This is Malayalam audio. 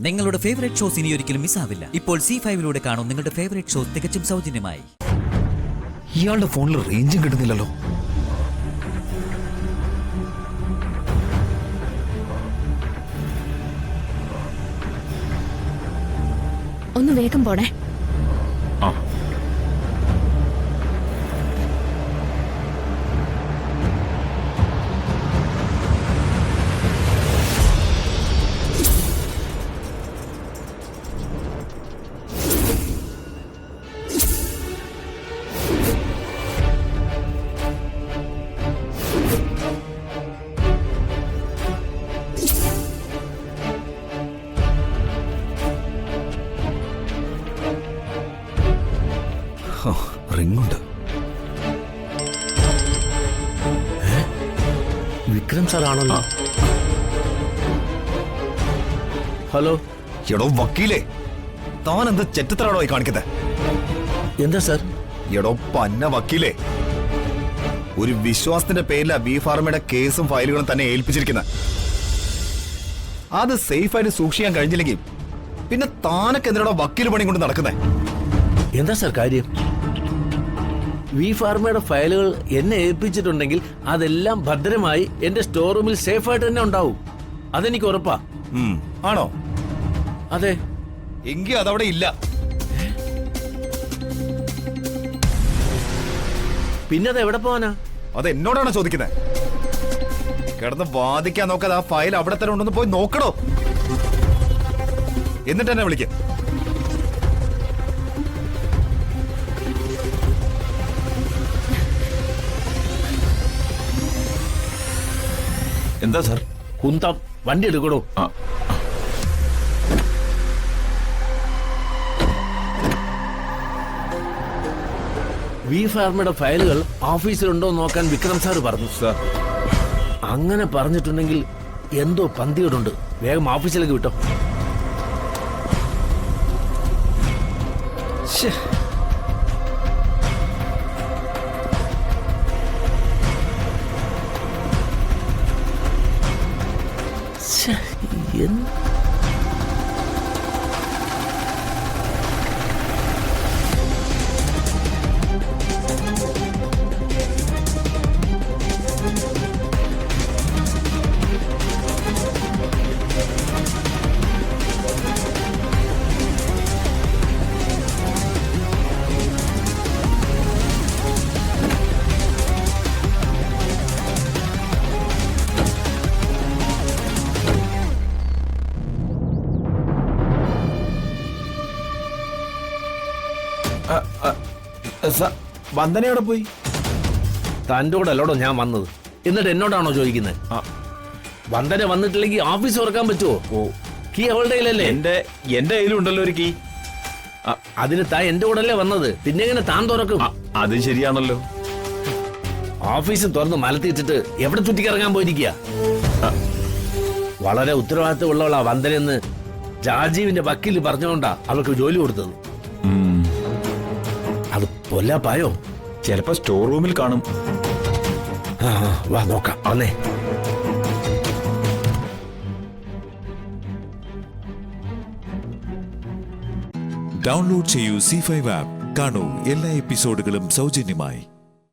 നിങ്ങളുടെ ഫേവറേറ്റ് ഷോസ് ഇനി ഒരിക്കലും മിസ്സാവില്ല. ഇപ്പോൾ C5 കാണും നിങ്ങളുടെ ഫേവറേറ്റ് ഷോസ് തികച്ചും സൗജന്യമായി. ഇയാളുടെ ഫോണിൽ റേഞ്ചും കിട്ടുന്നില്ലല്ലോ. ഒന്ന് വേഗം പോണേ. റിങ്ങുണ്ട്. വിക്രം സാർ ആണല്ലോ. ഹലോ. എടോ വക്കീലേ, താൻ എന്താ ചെറ്റത്തരാടോ കാണിക്കുന്നത്? എന്താ സാർ? എടോ പന്ന വക്കീലേ, ഒരു വിശ്വാസത്തിന്റെ പേരില ബി ഫാർമയുടെ കേസും ഫയലുകളും തന്നെ ഏൽപ്പിച്ചിരിക്കുന്നത്. അത് സേഫായിട്ട് സൂക്ഷിക്കാൻ കഴിഞ്ഞില്ലെങ്കിൽ പിന്നെ താനൊക്കെ എന്തിനാണോ വക്കീൽ പണി കൊണ്ട് നടക്കുന്നേ? എന്താ സാർ കാര്യം? വി ഫാർമയുടെ ഫയലുകൾ എന്നെ ഏൽപ്പിച്ചിട്ടുണ്ടെങ്കിൽ അതെല്ലാം ഭദ്രമായി എന്റെ സ്റ്റോർ റൂമിൽ സേഫായിട്ട് തന്നെ ഉണ്ടാവും. അതെനിക്ക് ഉറപ്പാ. ആണോ? അതെ. എങ്കിൽ അതവിടെ ഇല്ല. പിന്നെ അത് എവിടെ പോവാനാ? അത് എന്നോടാണോ ചോദിക്കുന്നത്? കിടന്ന് വാദിക്കാൻ നോക്കാതെ ആ ഫയൽ അവിടെ തന്നെ ഉണ്ടെന്ന് പോയി നോക്കണോ? എന്നിട്ട് എന്നെ വിളിക്ക. എന്താ സാർ? കുന്തം വണ്ടി എടുക്കണോ? വി ഫാർമയുടെ ഫയലുകൾ ഓഫീസിലുണ്ടോ നോക്കാൻ വിക്രം സാർ പറഞ്ഞു. സാർ അങ്ങനെ പറഞ്ഞിട്ടുണ്ടെങ്കിൽ എന്തോ പന്തിയോടുണ്ട്. വേഗം ഓഫീസിലേക്ക് വിട്ടോ. വന്ദനയോടെ പോയി? തൻ്റെ കൂടെ അല്ലോടോ ഞാൻ വന്നത്. എന്നിട്ട് എന്നോടാണോ ചോദിക്കുന്നത്? വന്ദന വന്നിട്ടില്ലെങ്കിൽ ഓഫീസ് തുറക്കാൻ പറ്റുമോ? കീ അവളുടെ കയ്യിലല്ലേ? എന്റെ കയ്യിലുണ്ടല്ലോ ഒരു കീ. അതിന് താൻ എന്റെ കൂടെ അല്ലേ വന്നത്, പിന്നെ എങ്ങനെ താൻ തുറക്കും? അത് ശരിയാണല്ലോ. ഓഫീസ് തുറന്ന് മലത്തിയിട്ടിട്ട് എവിടെ ചുറ്റിക്കിറങ്ങാൻ പോയിരിക്കുക? വളരെ ഉത്തരവാദിത്തമുള്ളവളാ വന്ദനെന്ന് രാജീവിന്റെ വക്കീൽ പറഞ്ഞുകൊണ്ടാ അവൾക്ക് ജോലി കൊടുത്തത്. അത് പൊല്ലാപ്പായോ? ചിലപ്പോ സ്റ്റോർ റൂമിൽ കാണും. വാ നോക്കാം. വന്നേ. ഡൗൺലോഡ് ചെയ്യൂ C5 ആപ്പ്. കാണൂ എല്ലാ എപ്പിസോഡുകളും സൗജന്യമായി.